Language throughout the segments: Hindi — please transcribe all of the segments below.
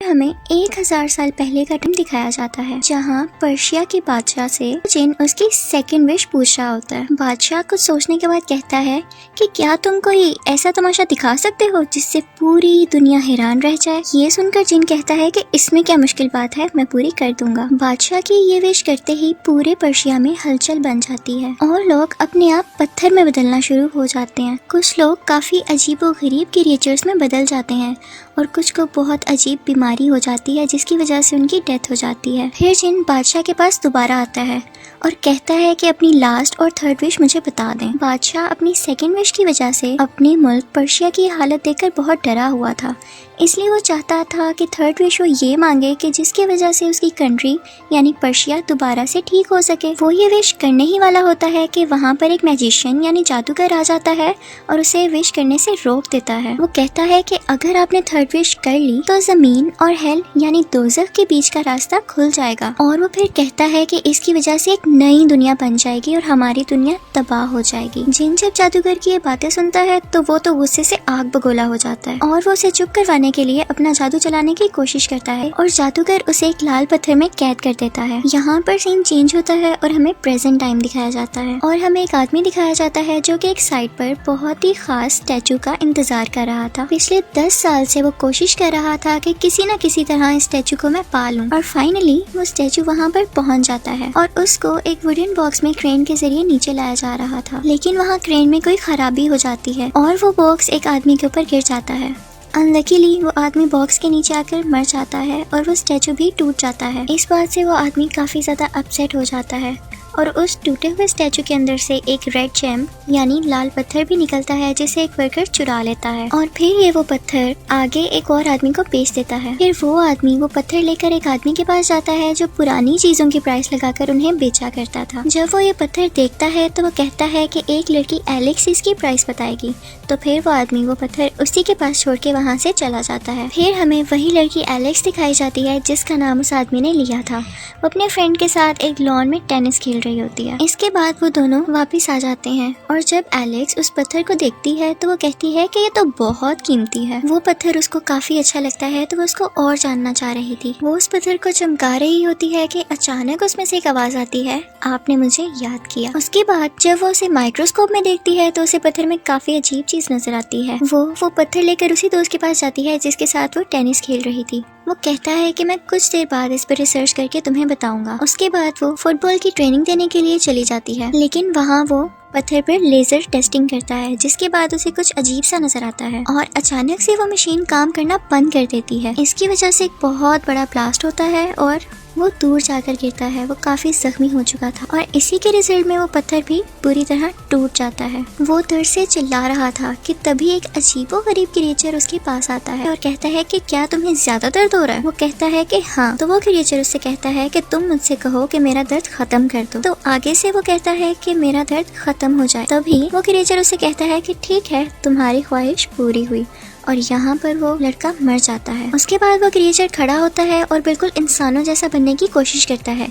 हमें 1000 साल पहले का टाइम दिखाया जाता है, जहाँ पर्शिया के बादशाह से जिन उसकी सेकंड विश पूछ रहा होता है। बादशाह कुछ सोचने के बाद कहता है कि क्या तुम कोई ऐसा तमाशा दिखा सकते हो जिससे पूरी दुनिया हैरान रह जाए। ये सुनकर जिन कहता है कि इसमें क्या मुश्किल बात है, मैं पूरी कर दूंगा। बादशाह की ये विश करते ही पूरे पर्शिया में हलचल बन जाती है और लोग अपने आप पत्थर में बदलना शुरू हो जाते हैं। कुछ लोग काफी अजीबोगरीब क्रिएचर्स में बदल जाते हैं और कुछ को बहुत अजीब बीमारी हो जाती है जिसकी वजह से उनकी डेथ हो जाती है। फिर जिन बादशाह के पास दोबारा आता है और कहता है कि अपनी लास्ट और थर्ड विश मुझे बता दें। बादशाह अपनी सेकंड विश की वजह से अपने मुल्क पर्शिया की हालत देखकर बहुत डरा हुआ था, इसलिए वो चाहता था कि थर्ड विश वो ये मांगे कि जिसकी वजह से उसकी कंट्री यानी पर्शिया दोबारा से ठीक हो सके। वो ये विश करने ही वाला होता है कि वहाँ पर एक मैजिशियन यानी जादूगर आ जाता है और उसे विश करने से रोक देता है। वो कहता है कि अगर आपने थर्ड विश कर ली तो जमीन और हेल यानी दोज़ख के बीच का रास्ता खुल जाएगा। और वो फिर कहता है कि इसकी वजह से एक नई दुनिया बन जाएगी और हमारी दुनिया तबाह हो जाएगी। जिन जब जादूगर की ये बातें सुनता है तो वो तो गुस्से से आग बगोला हो जाता है और वो उसे चुप करवाने के लिए अपना जादू चलाने की कोशिश करता है और जादूगर उसे एक लाल पत्थर में कैद कर देता है। यहाँ पर सीन चेंज होता है और हमें प्रेजेंट टाइम दिखाया जाता है और हमें एक आदमी दिखाया जाता है जो कि एक साइड पर बहुत ही खास स्टैचू का इंतजार कर रहा था। पिछले 10 साल से वो कोशिश कर रहा था कि किसी न किसी तरह इस स्टैचू को मैं पालूं और फाइनली वो स्टैचू वहाँ पर पहुँच जाता है और उसको एक वुडन बॉक्स में क्रेन के जरिए नीचे लाया जा रहा था। लेकिन वहाँ क्रेन में कोई खराबी हो जाती है और वो बॉक्स एक आदमी के ऊपर गिर जाता है। अनलकीली वो आदमी बॉक्स के नीचे आकर मर जाता है और वो स्टैचू भी टूट जाता है। इस बात से वो आदमी काफी ज्यादा अपसेट हो जाता है और उस टूटे हुए स्टैचू के अंदर से एक रेड जेम यानी लाल पत्थर भी निकलता है जिसे एक वर्कर चुरा लेता है और फिर ये वो पत्थर आगे एक और आदमी को बेच देता है। फिर वो आदमी वो पत्थर लेकर एक आदमी के पास जाता है जो पुरानी चीजों की प्राइस लगाकर उन्हें बेचा करता था। जब वो ये पत्थर देखता है तो वो कहता है कि एक लड़की एलेक्स इसकी प्राइस बताएगी। तो फिर वो आदमी वो पत्थर उसी के पास छोड़ के वहाँ से चला जाता है। फिर हमें वही लड़की एलेक्स दिखाई जाती है जिसका नाम उस आदमी ने लिया था। वो अपने फ्रेंड के साथ एक लॉन में टेनिस खेल रही होती है। इसके बाद वो दोनों वापस आ जाते हैं और जब एलेक्स उस पत्थर को देखती है तो वो कहती है कि ये तो बहुत कीमती है। वो पत्थर उसको काफी अच्छा लगता है तो वो उसको और जानना चाह रही थी। वो उस पत्थर को चमका रही होती है कि अचानक उसमें से एक आवाज आती है, आपने मुझे याद किया। उसके बाद जब वो उसे माइक्रोस्कोप में देखती है तो उसे पत्थर में काफी अजीब चीज नजर आती है। वो पत्थर लेकर उसी दोस्त के पास जाती है जिसके साथ वो टेनिस खेल रही थी। वो कहता है कि मैं कुछ देर बाद इस पर रिसर्च करके तुम्हें बताऊंगा। उसके बाद वो फुटबॉल की ट्रेनिंग देने के लिए चली जाती है, लेकिन वहाँ वो पत्थर पर लेजर टेस्टिंग करता है जिसके बाद उसे कुछ अजीब सा नजर आता है और अचानक से वो मशीन काम करना बंद कर देती है। इसकी वजह से एक बहुत बड़ा ब्लास्ट होता है और वो दूर जाकर गिरता है। वो काफी जख्मी हो चुका था और इसी के रिजल्ट में वो पत्थर भी बुरी तरह टूट जाता है। वो दर्द से चिल्ला रहा था कि तभी एक अजीबोगरीब क्रिएचर उसके पास आता है और कहता है कि क्या तुम्हें ज्यादा दर्द हो रहा है। वो कहता है कि हाँ। तो वो क्रिएचर उससे कहता है कि तुम मुझसे कहो कि मेरा दर्द खत्म कर दो। तो आगे से वो कहता है कि मेरा दर्द खत्म हो जाए। तभी वो क्रिएचर उससे कहता है कि ठीक है, तुम्हारी ख्वाहिश पूरी हुई। और यहाँ पर वो लड़का मर जाता है। उसके बाद वो क्रिएचर खड़ा होता है और बिल्कुल इंसानों जैसा बनने की कोशिश करता है,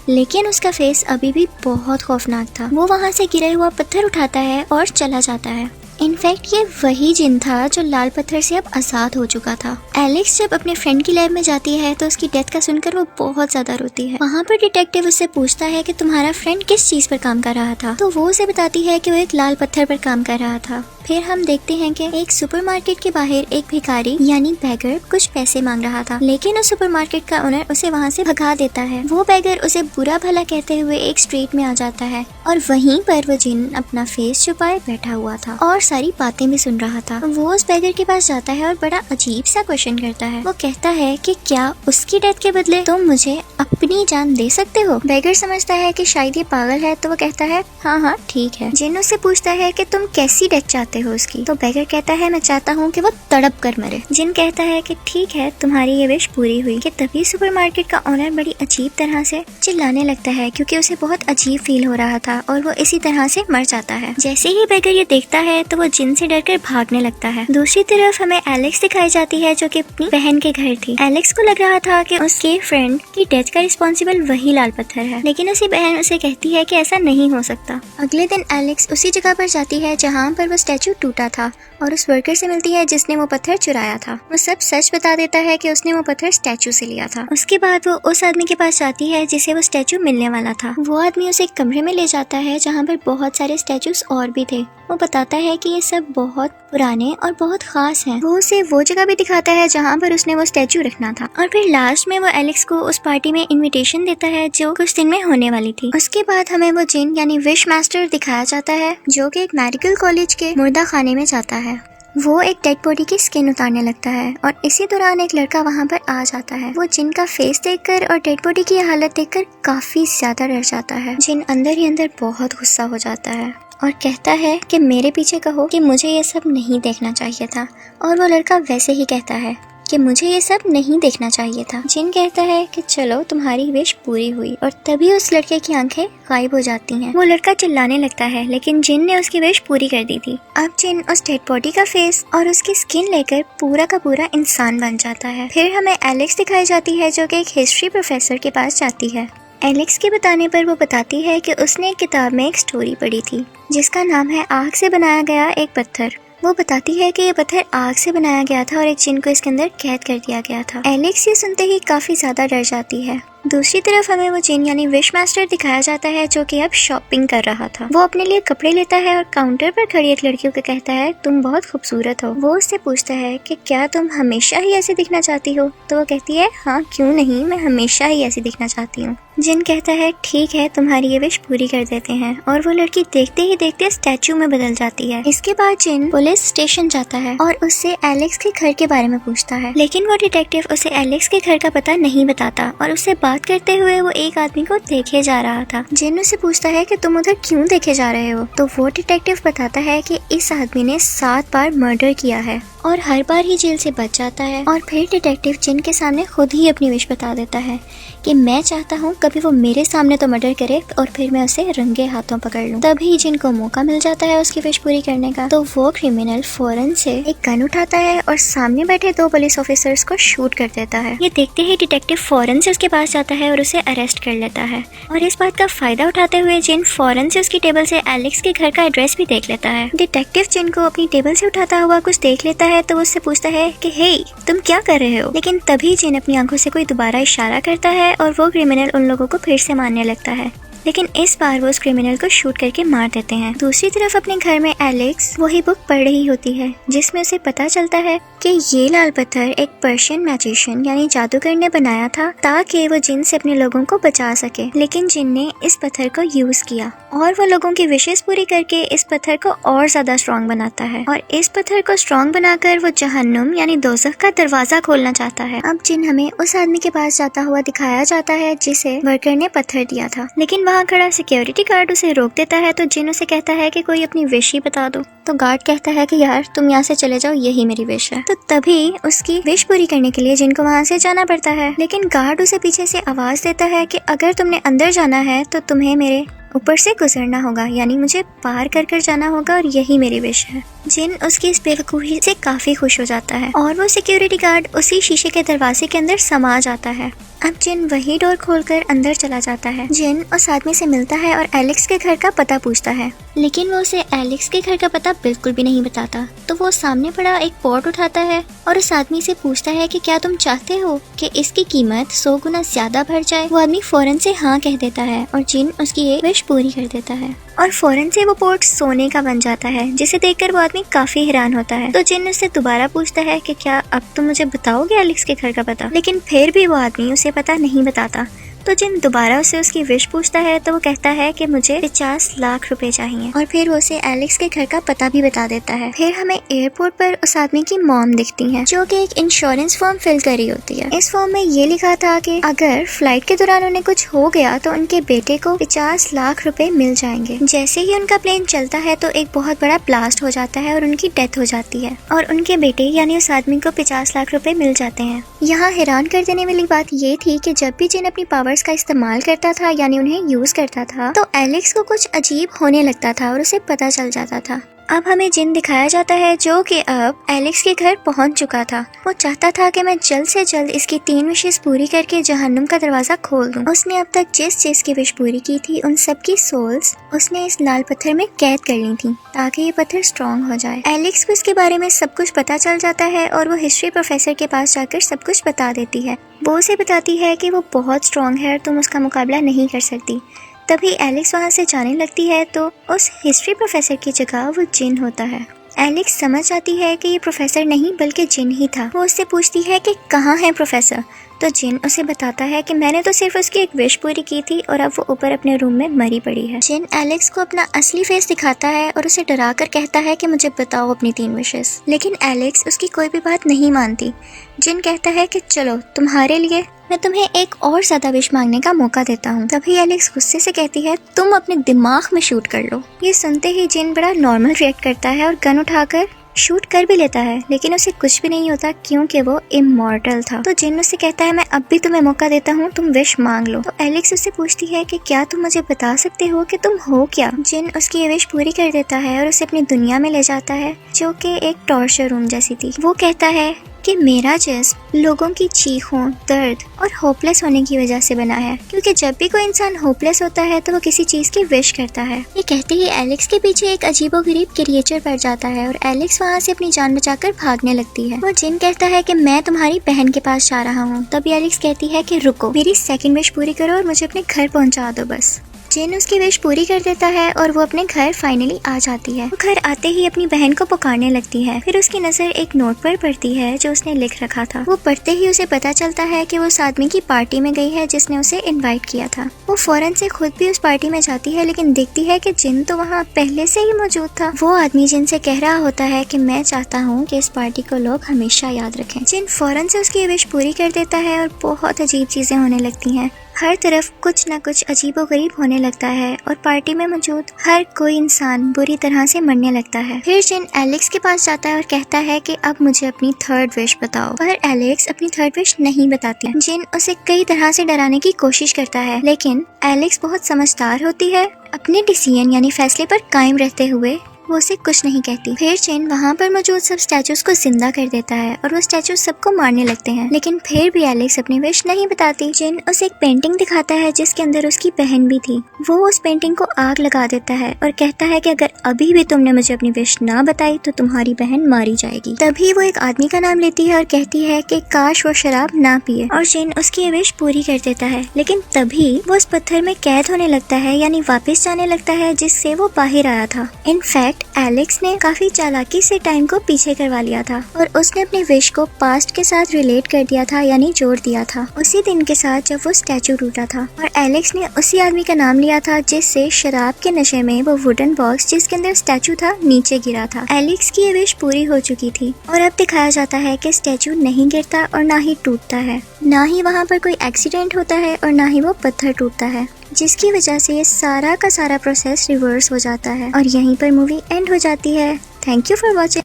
लेकिन उसका फेस अभी भी बहुत खौफनाक था। वो वहाँ से गिरा हुआ पत्थर उठाता है और चला जाता है। इनफैक्ट ये वही जिन था जो लाल पत्थर से अब आजाद हो चुका था। एलेक्स जब अपने फ्रेंड की लैब में जाती है तो उसकी डेथ का सुनकर वो बहुत ज्यादा रोती है। वहाँ पर डिटेक्टिव उससे पूछता है कि तुम्हारा फ्रेंड किस चीज पर काम कर रहा था। तो वो उसे बताती है कि वो एक लाल पत्थर पर काम कर रहा था। फिर हम देखते हैं कि एक सुपरमार्केट के बाहर एक भिखारी यानी बैगर कुछ पैसे मांग रहा था, लेकिन उस सुपरमार्केट का ओनर उसे वहाँ से भगा देता है। वो बैगर उसे बुरा भला कहते हुए एक स्ट्रीट में आ जाता है और वहीं पर वो जिन अपना फेस छुपाए बैठा हुआ था और सारी बातें भी सुन रहा था। वो उस बैगर के पास जाता है और बड़ा अजीब सा क्वेश्चन करता है। वो कहता है कि क्या उसकी डेथ के बदले तुम मुझे अपनी जान दे सकते हो। बैगर समझता है कि शायद ये पागल है तो वो कहता है हाँ ठीक है। जिन उससे पूछता है कि तुम कैसी डेथ चाहते हो उसकी। तो बैगर कहता है मैं चाहता हूँ कि वो तड़प कर मरे। जिन कहता है कि ठीक है, तुम्हारी ये विश पूरी हुई। कि तभी सुपरमार्केट का ओनर बड़ी अजीब तरह से चिल्लाने लगता है क्योंकि उसे बहुत अजीब फील हो रहा था और वो इसी तरह से मर जाता है। जैसे ही बैगर ये देखता है तो वो जिन से डरकर भागने लगता है। दूसरी तरफ हमें एलेक्स दिखाई जाती है जो कि अपनी बहन के घर थी। एलेक्स को लग रहा था कि उसके फ्रेंड की डेथ का रिस्पॉन्सिबल वही लाल पत्थर है, लेकिन उसकी बहन उसे कहती है कि ऐसा नहीं हो सकता। अगले दिन एलेक्स उसी जगह पर जाती है जहाँ पर वो स्टैचू स्टैचू टूटा था और उस वर्कर से मिलती है जिसने वो पत्थर चुराया था। वो सब सच बता देता है कि उसने वो पत्थर स्टैचू से लिया था। उसके बाद वो उस आदमी के पास जाती है जिसे वो स्टैचू मिलने वाला था। वो आदमी उसे एक कमरे में ले जाता है जहाँ पर बहुत सारे स्टैचूज और भी थे। वो बताता है कि ये सब बहुत पुराने और बहुत खास हैं। वो उसे वो जगह भी दिखाता है जहाँ पर उसने वो स्टैचू रखना था। और फिर लास्ट में वो एलेक्स को उस पार्टी में इनविटेशन देता है जो कुछ दिन में होने वाली थी। उसके बाद हमें वो जिन यानी विश मास्टर दिखाया जाता है जो कि एक मेडिकल कॉलेज के मुर्दा खाने में जाता है। वो एक डेड बॉडी की स्किन उतारने लगता है और इसी दौरान एक लड़का वहाँ पर आ जाता है। वो जिन का फेस देखकर और डेड बॉडी की हालत देखकर काफी ज्यादा डर जाता है। जिन अंदर ही अंदर बहुत गुस्सा हो जाता है और कहता है कि मेरे पीछे कहो कि मुझे ये सब नहीं देखना चाहिए था। और वो लड़का वैसे ही कहता है कि मुझे ये सब नहीं देखना चाहिए था। जिन कहता है कि चलो तुम्हारी विश पूरी हुई और तभी उस लड़के की आंखें गायब हो जाती हैं। वो लड़का चिल्लाने लगता है लेकिन जिन ने उसकी विश पूरी कर दी थी। अब जिन उस डेड बॉडी का फेस और उसकी स्किन लेकर पूरा का पूरा इंसान बन जाता है। फिर हमें एलेक्स दिखाई जाती है जो कि एक हिस्ट्री प्रोफेसर के पास जाती है। एलेक्स के बताने पर वो बताती है कि उसने एक किताब में एक स्टोरी पढ़ी थी जिसका नाम है आग से बनाया गया एक पत्थर। वो बताती है कि ये पत्थर आग से बनाया गया था और एक जिन को इसके अंदर कैद कर दिया गया था। एलेक्स ये सुनते ही काफी ज्यादा डर जाती है। दूसरी तरफ हमें वो जिन यानी विश मास्टर दिखाया जाता है जो कि अब शॉपिंग कर रहा था। वो अपने लिए कपड़े लेता है और काउंटर पर खड़ी एक लड़की को कहता है तुम बहुत खूबसूरत हो। वो उससे पूछता है कि क्या तुम हमेशा ही ऐसे दिखना चाहती हो? तो वो कहती है हाँ क्यों नहीं, मैं हमेशा ही ऐसी दिखना चाहती हूँ। जिन कहता है ठीक है तुम्हारी ये विश पूरी कर देते हैं और वो लड़की देखते ही देखते स्टैचू में बदल जाती है। इसके बाद जिन पुलिस स्टेशन जाता है और उससे एलेक्स के घर के बारे में पूछता है लेकिन वो डिटेक्टिव उसे एलेक्स के घर का पता नहीं बताता और उससे बात करते हुए वो एक आदमी को देखे जा रहा था। जिन उससे पूछता है कि तुम उधर क्यों देखे जा रहे हो? तो वो डिटेक्टिव बताता है कि इस आदमी ने 7 बार मर्डर किया है और हर बार ही जेल से बच जाता है। और फिर डिटेक्टिव जिन के सामने खुद ही अपनी विश बता देता है कि मैं चाहता हूँ कभी वो मेरे सामने तो मर्डर करे और फिर मैं उसे रंगे हाथों पकड़ लूँ। तभी जिन को मौका मिल जाता है उसकी विश पूरी करने का। तो वो क्रिमिनल फौरन से एक गन उठाता है और सामने बैठे 2 पुलिस ऑफिसर्स को शूट कर देता है। ये देखते ही डिटेक्टिव फौरन से उसके पास जाता है और उसे अरेस्ट कर लेता है। और इस बात का फायदा उठाते हुए जिन फौरन से उसकी टेबल से एलेक्स के घर का एड्रेस भी देख लेता है। डिटेक्टिव जिन को अपनी टेबल से उठाता हुआ कुछ देख लेता है तो उससे पूछता है कि हे तुम क्या कर रहे हो? लेकिन तभी जिन अपनी आंखों से कोई दोबारा इशारा करता है और वो क्रिमिनल उन लोगों को फिर से मारने लगता है। लेकिन इस बार वो उस क्रिमिनल को शूट करके मार देते हैं। दूसरी तरफ अपने घर में एलेक्स वही बुक पढ़ रही होती है जिसमें उसे पता चलता है कि ये लाल पत्थर एक पर्शियन मैजिशियन यानी जादूगर ने बनाया था ताकि वो जिन से अपने लोगों को बचा सके। लेकिन जिन ने इस पत्थर को यूज किया और वो लोगों की विशेष पूरी करके इस पत्थर को और ज्यादा स्ट्रॉन्ग बनाता है और इस पत्थर को स्ट्रॉन्ग बनाकर वो जहन्नुम यानी दोज़ख का दरवाजा खोलना चाहता है। अब जिन हमें उस आदमी के पास जाता हुआ दिखाया जाता है जिसे वर्कर ने पत्थर दिया था। लेकिन वहाँ खड़ा सिक्योरिटी गार्ड उसे रोक देता है तो जिन उसे कहता है कि कोई अपनी विश ही बता दो। तो गार्ड कहता है कि यार तुम यहाँ से चले जाओ, यही मेरी विश है। तो तभी उसकी विश पूरी करने के लिए जिन को वहाँ से जाना पड़ता है। लेकिन गार्ड उसे पीछे से आवाज देता है कि अगर तुमने अंदर जाना है तो तुम्हें मेरे ऊपर से गुजरना होगा, यानी मुझे पार कर कर जाना होगा और यही मेरी विश है। जिन उसकी इस बेवकूफी से काफी खुश हो जाता है और वो सिक्योरिटी गार्ड उसी शीशे के दरवाजे के अंदर समा जाता है। अब जिन वही डोर खोलकर अंदर चला जाता है। जिन उस आदमी से मिलता है और एलेक्स के घर का पता पूछता है लेकिन वो उसे एलेक्स के घर का पता बिल्कुल भी नहीं बताता। तो वो सामने पड़ा एक पॉट उठाता है और उस आदमी से पूछता है कि क्या तुम चाहते हो कि इसकी कीमत 100 गुना ज्यादा बढ़ जाए? वो आदमी फौरन से हाँ कह देता है और जिन उसकी एक विश पूरी कर देता है और फौरन से वो पोर्ट सोने का बन जाता है जिसे देखकर वो आदमी काफी हैरान होता है। तो जिन उससे दोबारा पूछता है कि क्या अब तुम मुझे बताओगे एलेक्स के घर का पता? लेकिन फिर भी वो आदमी उसे पता नहीं बताता। तो जिन दोबारा उसे उसकी विश पूछता है तो वो कहता है कि मुझे 50 लाख रुपए चाहिए और फिर वो उसे एलेक्स के घर का पता भी बता देता है। फिर हमें एयरपोर्ट पर उस आदमी की मॉम दिखती है जो कि एक इंश्योरेंस फॉर्म फिल कर रही होती है। इस फॉर्म में ये लिखा था कि अगर फ्लाइट के दौरान उन्हें कुछ हो गया तो उनके बेटे को 50 लाख रुपए मिल जाएंगे। जैसे ही उनका प्लेन चलता है तो एक बहुत बड़ा ब्लास्ट हो जाता है और उनकी डेथ हो जाती है और उनके बेटे यानी उस आदमी को 50 लाख रुपए मिल जाते हैं। यहाँ हैरान कर देने वाली बात ये थी कि जब भी जिन अपनी पावर्स का इस्तेमाल करता था यानी उन्हें यूज करता था तो एलेक्स को कुछ अजीब होने लगता था और उसे पता चल जाता था। अब हमें जिन दिखाया जाता है जो कि अब एलेक्स के घर पहुंच चुका था। वो चाहता था कि मैं जल्द से जल्द इसकी 3 विशेष पूरी करके जहन्नुम का दरवाजा खोल दूं। उसने अब तक जिस चीज की विश पूरी की थी उन सब की सोल्स उसने इस लाल पत्थर में कैद कर ली थी ताकि ये पत्थर स्ट्रॉन्ग हो जाए। एलेक्स को इसके बारे में सब कुछ पता चल जाता है और वो हिस्ट्री प्रोफेसर के पास जाकर सब कुछ बता देती है। वो उसे बताती है कि वो बहुत स्ट्रॉन्ग है और तुम उसका मुकाबला नहीं कर सकती। तभी एलेक्स वहाँ से जाने लगती है तो उस हिस्ट्री प्रोफेसर की जगह वो जिन होता है। एलेक्स समझ जाती है कि ये प्रोफेसर नहीं बल्कि जिन ही था। वो उससे पूछती है कि कहाँ है प्रोफेसर, तो जिन उसे बताता है कि मैंने तो सिर्फ उसकी एक विश पूरी की थी और अब वो ऊपर अपने रूम में मरी पड़ी है। जिन एलेक्स को अपना असली फेस दिखाता है और उसे डरा कर कहता है कि मुझे बताओ अपनी 3 विशेस, लेकिन एलेक्स उसकी कोई भी बात नहीं मानती। जिन कहता है कि चलो तुम्हारे लिए मैं तुम्हें एक और ज्यादा विश मांगने का मौका देता हूँ। तभी एलेक्स गुस्से से कहती है तुम अपने दिमाग में शूट कर लो। ये सुनते ही जिन बड़ा नॉर्मल रिएक्ट करता है और गन उठाकर शूट कर भी लेता है, लेकिन उसे कुछ भी नहीं होता क्योंकि वो इमॉर्टल था। तो जिन उससे कहता है मैं अब भी तुम्हें मौका देता हूँ, तुम विश मांग लो। तो एलेक्स उससे पूछती है कि क्या तुम मुझे बता सकते हो कि तुम हो क्या। जिन उसकी ये विश पूरी कर देता है और उसे अपनी दुनिया में ले जाता है जो कि एक टॉर्चर रूम जैसी थी। वो कहता है कि मेरा जिस्म लोगों की चीखों, दर्द और होपलेस होने की वजह से बना है, क्योंकि जब भी कोई इंसान होपलेस होता है तो वो किसी चीज की विश करता है। ये कहते ही एलेक्स के पीछे एक अजीबोगरीब क्रिएचर पड़ जाता है और एलेक्स वहाँ से अपनी जान बचाकर भागने लगती है। वो जिन कहता है कि मैं तुम्हारी बहन के पास जा रहा हूँ। तभी एलेक्स कहती है कि रुको, मेरी 2nd विश पूरी करो और मुझे अपने घर पहुँचा दो बस। जिन उसकी विश पूरी कर देता है और वो अपने घर फाइनली आ जाती है। वो घर आते ही अपनी बहन को पुकारने लगती है। फिर उसकी नजर एक नोट पर पड़ती है जो उसने लिख रखा था। वो पढ़ते ही उसे पता चलता है कि वो उस आदमी की पार्टी में गई है जिसने उसे इनवाइट किया था। वो फौरन से खुद भी उस पार्टी में जाती है, लेकिन देखती है कि जिन तो वहाँ पहले से ही मौजूद था। वो आदमी जिन से कह रहा होता है कि मैं चाहता हूँ कि इस पार्टी को लोग हमेशा याद रखें। जिन फौरन से उसकी विश पूरी कर देता है और बहुत अजीब चीजें होने लगती हैं। हर तरफ कुछ न कुछ अजीबोगरीब होने लगता है और पार्टी में मौजूद हर कोई इंसान बुरी तरह से मरने लगता है। फिर जिन एलेक्स के पास जाता है और कहता है कि अब मुझे अपनी 3rd विश बताओ, पर एलेक्स अपनी 3rd विश नहीं बताती। जिन उसे कई तरह से डराने की कोशिश करता है, लेकिन एलेक्स बहुत समझदार होती है। अपने डिसीजन यानी फैसले पर कायम रहते हुए वो उसे कुछ नहीं कहती। फिर जिन वहाँ पर मौजूद सब स्टैचूज को जिंदा कर देता है और वो स्टैचू सबको मारने लगते हैं, लेकिन फिर भी एलेक्स अपनी विश नहीं बताती। जिन उसे एक पेंटिंग दिखाता है जिसके अंदर उसकी बहन भी थी। वो उस पेंटिंग को आग लगा देता है और कहता है कि अगर अभी भी तुमने मुझे अपनी विश ना बताई तो तुम्हारी बहन मारी जाएगी। तभी वो एक आदमी का नाम लेती है और कहती है कि काश वो शराब ना पिए, और जिन उसकी विश पूरी कर देता है। लेकिन तभी वो उस पत्थर में कैद होने लगता है, यानी वापस जाने लगता है जिससे वो बाहर आया था। इनफैक्ट एलेक्स ने काफी चालाकी से टाइम को पीछे करवा लिया था और उसने अपनी विश को पास्ट के साथ रिलेट कर दिया था, यानी जोड़ दिया था उसी दिन के साथ जब वो स्टैचू टूटा था। और एलेक्स ने उसी आदमी का नाम लिया था जिससे शराब के नशे में वो वुडन बॉक्स जिसके अंदर स्टैचू था नीचे गिरा था। एलेक्स की ये विश पूरी हो चुकी थी और अब दिखाया जाता है कि स्टैचू नहीं गिरता और ना ही टूटता है, ना ही वहाँ पर कोई एक्सीडेंट होता है और ना ही वो पत्थर टूटता है, जिसकी वजह से ये सारा का सारा प्रोसेस रिवर्स हो जाता है और यहीं पर मूवी एंड हो जाती है। Thank you for watching.